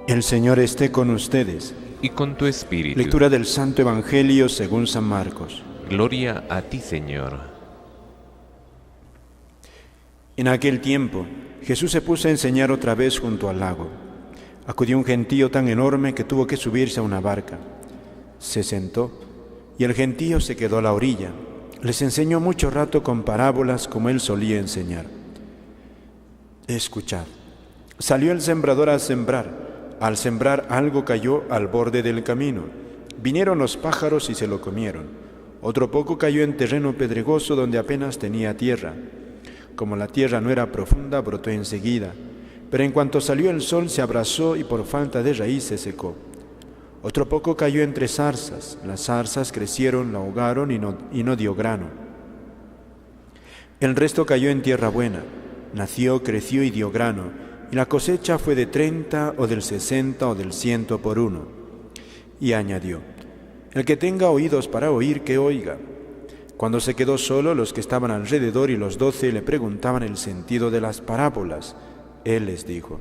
El Señor esté con ustedes. Y con tu espíritu. Lectura del Santo Evangelio según San Marcos. Gloria a ti, Señor. En aquel tiempo, Jesús se puso a enseñar otra vez junto al lago. Acudió un gentío tan enorme que tuvo que subirse a una barca. Se sentó y el gentío se quedó a la orilla. Les enseñó mucho rato con parábolas como él solía enseñar. Escuchad. Salió el sembrador a sembrar. Al sembrar algo cayó al borde del camino. Vinieron los pájaros y se lo comieron. Otro poco cayó en terreno pedregoso donde apenas tenía tierra. Como la tierra no era profunda, brotó enseguida. Pero en cuanto salió el sol se abrasó y por falta de raíz se secó. Otro poco cayó entre zarzas. Las zarzas crecieron, la ahogaron y no dio grano. El resto cayó en tierra buena. Nació, creció y dio grano. Y la cosecha fue de 30 o del 60 o del 100 por uno. Y añadió: el que tenga oídos para oír, que oiga. Cuando se quedó solo, los que estaban alrededor y los 12 le preguntaban el sentido de las parábolas. Él les dijo: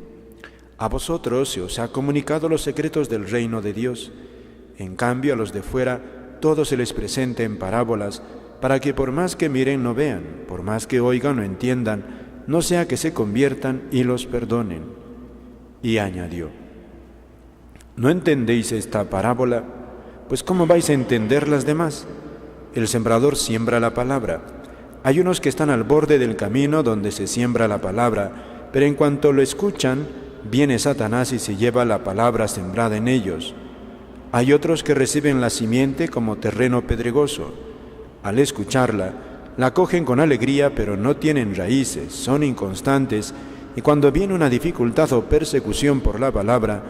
a vosotros se os ha comunicado los secretos del reino de Dios. En cambio, a los de fuera todo se les presenta en parábolas, para que por más que miren no vean, por más que oigan no entiendan, no sea que se conviertan y los perdonen. Y añadió: ¿no entendéis esta parábola? Pues ¿cómo vais a entender las demás? El sembrador siembra la palabra. Hay unos que están al borde del camino donde se siembra la palabra, pero en cuanto lo escuchan, viene Satanás y se lleva la palabra sembrada en ellos. Hay otros que reciben la simiente como terreno pedregoso. Al escucharla, la cogen con alegría, pero no tienen raíces, son inconstantes, y cuando viene una dificultad o persecución por la palabra,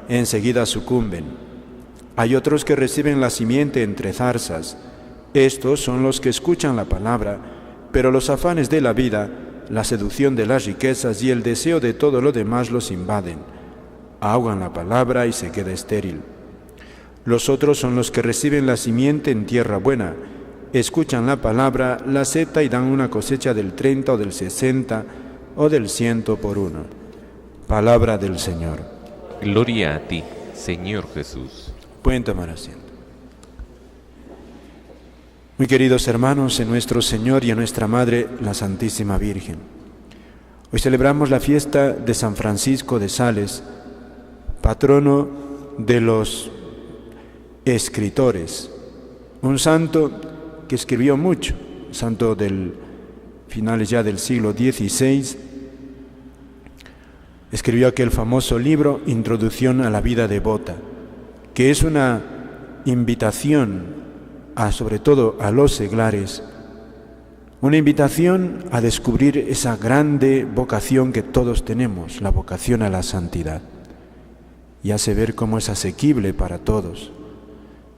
enseguida sucumben. Hay otros que reciben la simiente entre zarzas. Estos son los que escuchan la palabra, pero los afanes de la vida, la seducción de las riquezas y el deseo de todo lo demás los invaden. Ahogan la palabra y se queda estéril. Los otros son los que reciben la simiente en tierra buena. Escuchan la palabra, la aceptan y dan una cosecha del 30 o del 60 o del 100 por uno. Palabra del Señor. Gloria a ti, Señor Jesús. Pueden tomar asiento. Muy queridos hermanos, en nuestro Señor y en nuestra Madre, la Santísima Virgen. Hoy celebramos la fiesta de San Francisco de Sales, patrono de los escritores, un santo que escribió mucho, santo del finales ya del siglo XVI, escribió aquel famoso libro, Introducción a la vida devota, que es una invitación sobre todo a los seglares, una invitación a descubrir esa grande vocación que todos tenemos, la vocación a la santidad, y hace ver cómo es asequible para todos.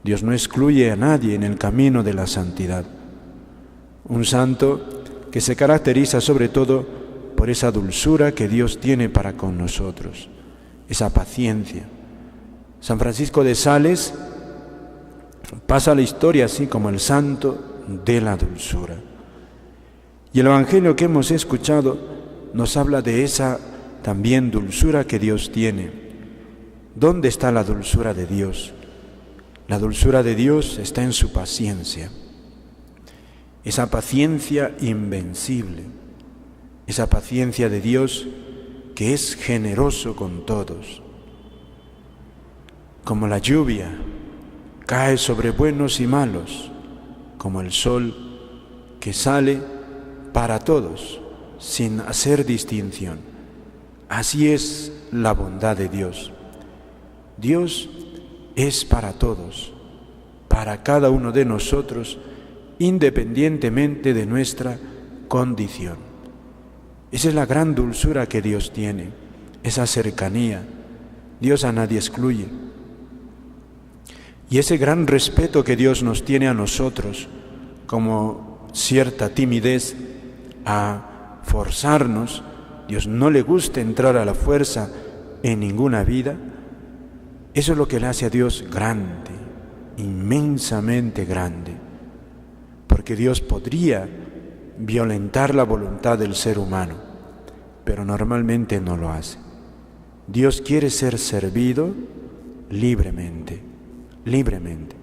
Dios no excluye a nadie en el camino de la santidad. Un santo que se caracteriza sobre todo por esa dulzura que Dios tiene para con nosotros, esa paciencia. San Francisco de Sales pasa la historia así como el santo de la dulzura. Y el Evangelio que hemos escuchado nos habla de esa también dulzura que Dios tiene. ¿Dónde está la dulzura de Dios? La dulzura de Dios está en su paciencia, esa paciencia invencible, esa paciencia de Dios que es generoso con todos. Como la lluvia cae sobre buenos y malos, como el sol que sale para todos, sin hacer distinción. Así es la bondad de Dios. Dios es para todos, para cada uno de nosotros, independientemente de nuestra condición. Esa es la gran dulzura que Dios tiene, esa cercanía. Dios a nadie excluye. Y ese gran respeto que Dios nos tiene a nosotros, como cierta timidez a forzarnos, Dios no le gusta entrar a la fuerza en ninguna vida. Eso es lo que le hace a Dios grande, inmensamente grande, porque Dios podría violentar la voluntad del ser humano, pero normalmente no lo hace. Dios quiere ser servido libremente, libremente.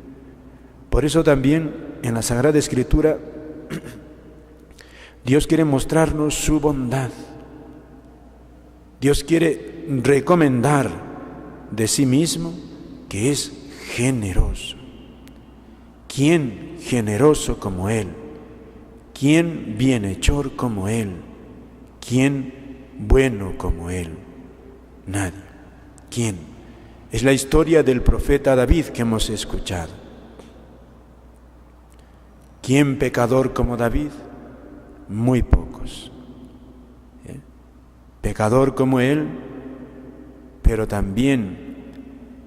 Por eso también en la Sagrada Escritura Dios quiere mostrarnos su bondad. Dios quiere recomendar de sí mismo que es generoso. ¿Quién generoso como Él? ¿Quién bienhechor como Él? ¿Quién bueno como Él? Nadie. ¿Quién? Es la historia del profeta David que hemos escuchado. ¿Quién pecador como David? Muy pocos. Pecador como él, pero también,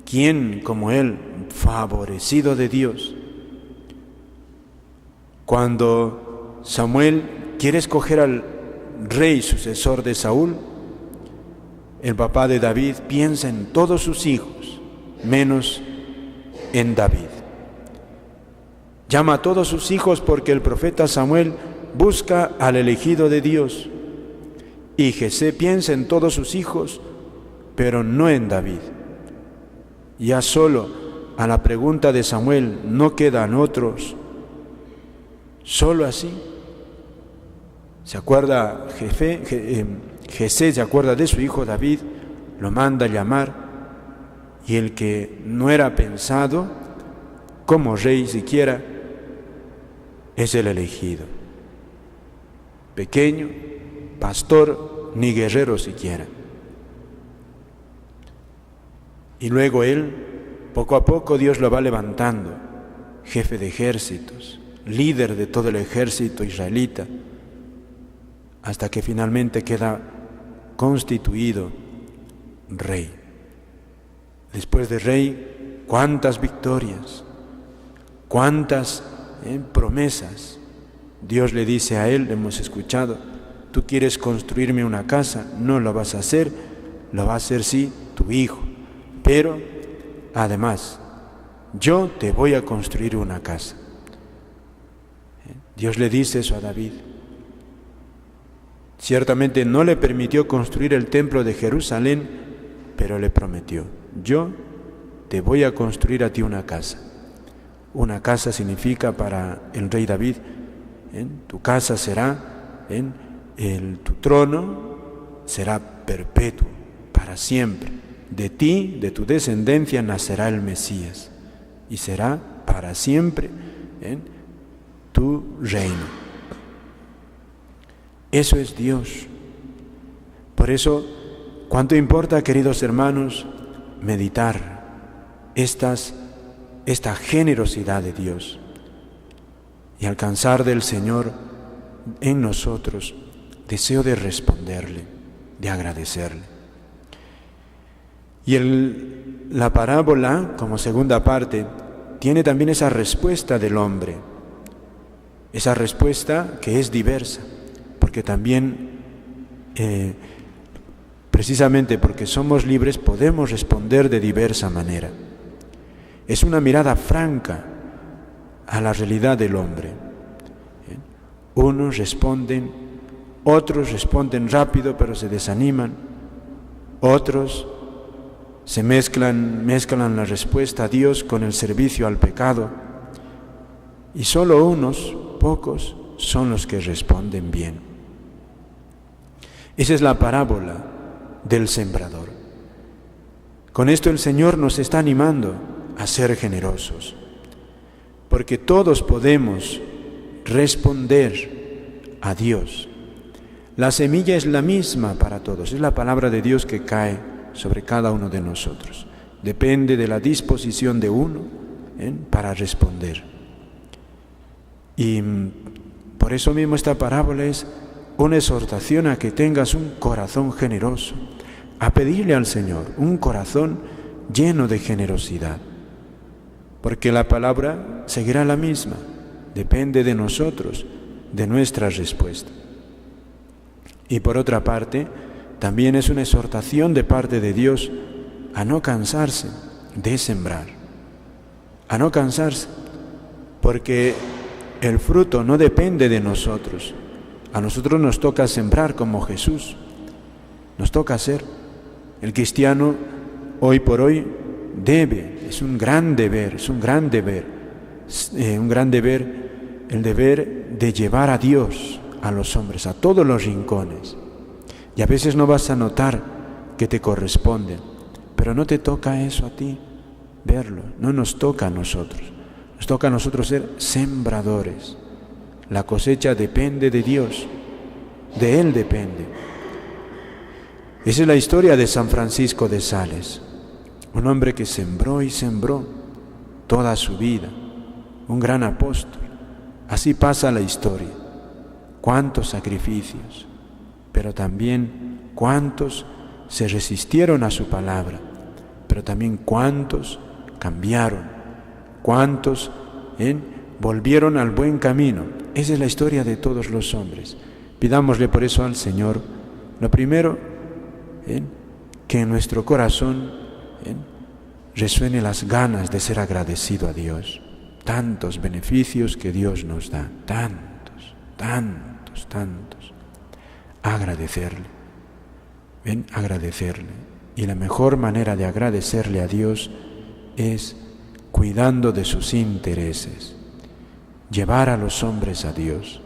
¿quién como él? Favorecido de Dios. Cuando Samuel quiere escoger al rey sucesor de Saúl, el papá de David piensa en todos sus hijos, menos en David. Llama a todos sus hijos porque el profeta Samuel busca al elegido de Dios. Y Jesé piensa en todos sus hijos, pero no en David. Ya solo a la pregunta de Samuel, ¿no quedan otros? Solo así. Se acuerda Jesé se acuerda de su hijo David, lo manda a llamar, y el que no era pensado como rey siquiera es el elegido. Pequeño, pastor, ni guerrero siquiera. Y luego él, poco a poco Dios lo va levantando, jefe de ejércitos, líder de todo el ejército israelita, hasta que finalmente queda constituido rey. Después de rey, cuántas victorias, cuántas promesas. Dios le dice a él, hemos escuchado, tú quieres construirme una casa, no lo vas a hacer, lo va a hacer sí tu hijo, pero además yo te voy a construir una casa. Dios le dice eso a David. Ciertamente no le permitió construir el templo de Jerusalén, pero le prometió, yo te voy a construir a ti una casa. Una casa significa para el rey David, tu casa será, tu trono será perpetuo, para siempre. De ti, de tu descendencia, nacerá el Mesías y será para siempre tu reino. Eso es Dios. Por eso, cuánto importa, queridos hermanos, meditar esta generosidad de Dios y alcanzar del Señor en nosotros deseo de responderle, de agradecerle. Y la parábola, como segunda parte, tiene también esa respuesta del hombre, esa respuesta que es diversa, porque también, precisamente porque somos libres, podemos responder de diversa manera. Es una mirada franca a la realidad del hombre. Unos responden, otros responden rápido pero se desaniman, otros se mezclan la respuesta a Dios con el servicio al pecado, y solo unos pocos son los que responden bien. Esa es la parábola del sembrador. Con esto el Señor nos está animando a ser generosos, porque todos podemos responder a Dios. La semilla es la misma para todos, es la palabra de Dios que cae sobre cada uno de nosotros. Depende de la disposición de uno para responder. Y por eso mismo esta parábola es una exhortación a que tengas un corazón generoso, a pedirle al Señor un corazón lleno de generosidad, porque la palabra seguirá la misma, depende de nosotros, de nuestra respuesta. Y por otra parte, también es una exhortación de parte de Dios a no cansarse de sembrar, a no cansarse, porque el fruto no depende de nosotros. A nosotros nos toca sembrar como Jesús, nos toca hacer. El cristiano hoy por hoy es un gran deber el deber de llevar a Dios a los hombres, a todos los rincones. Y a veces no vas a notar que te corresponde, pero no te toca eso a ti, verlo, no nos toca a nosotros. Nos toca a nosotros ser sembradores. La cosecha depende de Dios, de Él depende. Esa es la historia de San Francisco de Sales, un hombre que sembró y sembró toda su vida, un gran apóstol. Así pasa la historia. Cuántos sacrificios, pero también cuántos se resistieron a su palabra, pero también cuántos cambiaron, cuántos volvieron al buen camino. Esa es la historia de todos los hombres. Pidámosle por eso al Señor, lo primero, que en nuestro corazón resuene las ganas de ser agradecido a Dios. Tantos beneficios que Dios nos da, tantos. Agradecerle, agradecerle. Y la mejor manera de agradecerle a Dios es cuidando de sus intereses, llevar a los hombres a Dios.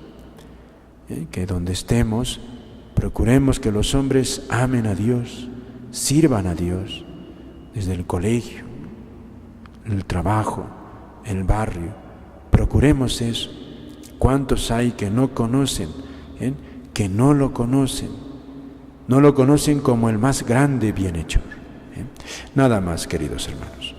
Que donde estemos, procuremos que los hombres amen a Dios, sirvan a Dios, desde el colegio, el trabajo, el barrio. Procuremos eso. ¿Cuántos hay que no conocen, que no lo conocen? No lo conocen como el más grande bienhechor. Nada más, queridos hermanos.